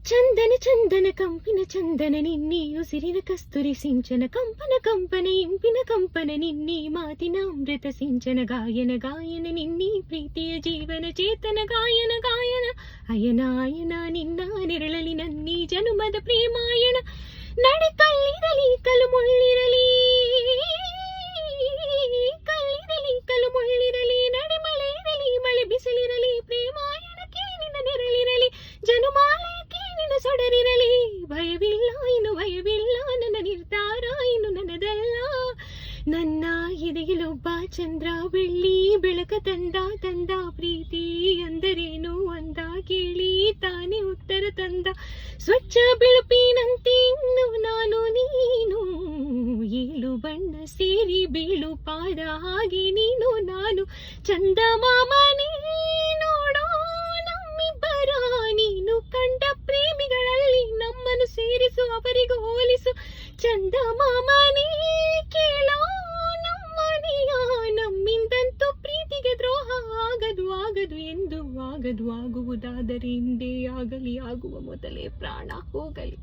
ಚಂದನ ಚಂದನ ಕಂಪಿನ ಚಂದನ ನಿನ್ನಿ ಉಸಿರಿನ ಕಸ್ತೂರಿ ಸಿಂಚನ ಕಂಪನ ಕಂಪನ ಇಂಪಿನ ಕಂಪನ ನಿನ್ನಿ ಮಾತಿನ ಅಮೃತ ಸಿಂಚನ ಗಾಯನ ಗಾಯನ ನಿನ್ನಿ ಪ್ರೀತಿಯ ಜೀವನ ಚೇತನ ಗಾಯನ ಗಾಯನ ಅಯನ ಅಯನ ನಿನ್ನ ನೆರಳಲಿ ನನ್ನಿ ಜನುಮದ ಪ್ರೇಮಾಯಣ ನಡೆ ಕಲ್ಲಿರಲಿ ಕಲು ಮುಳ್ಳಿರಲಿ ಕಲ್ಲಿರಲಿ ಕಲು ಮುಳ್ಳಿರಲಿ ನಡೆ ಮಳೆ ಇರಲಿ ಮಳೆ ಬಿಸಿಲಿರಲಿ ಪ್ರೇಮಾಯಣಕ್ಕೆ ನಿನ್ನ ನೆರಳಿರಲಿ ಜನುಮಾಲಯಕ್ಕೆ ನಿನ್ನ ಸೊಡರಿರಲಿ ಭಯವಿಲ್ಲ ಇನ್ನು ಭಯವಿಲ್ಲ ನನ್ನ ನಿರ್ಧಾರ ಇನ್ನು ನನ್ನದಲ್ಲ ನನ್ನ ಎದೆಯಲೊಬ್ಬ ಚಂದ್ರ ಬೆಳ್ಳಿ ಬೆಳಕ ತಂದ ಪ್ರೀತಿ ಅಂದರೇನು ಅಂದ ಕೇಳಿ ತಾನೇ ಉತ್ತರ ತಂದ ಸ್ವಚ್ಛ ಬೆಳುಪಿನಂತೆ ಇನ್ನು ನಾನು ನೀನು ಏಳು ಬಣ್ಣ ಸೇರಿ ಬೀಳು ಪಾದ ಹಾಗೆ ನೀನು ನಾನು ಚಂದಮಾಮನೇ ನೋಡೋ ನಮ್ಮಿಬ್ಬರ ನೀನು ಕಂಡ ಪ್ರೇಮಿಗಳಲ್ಲಿ ನಮ್ಮನ್ನು ಸೇರಿಸು ಅವರಿಗೂ ಹೋಲಿಸು ಚಂದಮಾಮನೇ ಕೇಳೋ ನಮ್ಮನೆಯ ನಮ್ಮಿಂದಂತೂ ಪ್ರೀತಿಗೆ ದ್ರೋಹ ಆಗದು ಆಗದು ಎಂದು ಆಗದು ಆಗುವುದಾದರೆ ಹಿಂದೆ ಆಗಲಿ ಆಗುವ ಮೊದಲೇ ಪ್ರಾಣ ಹೋಗಲಿ.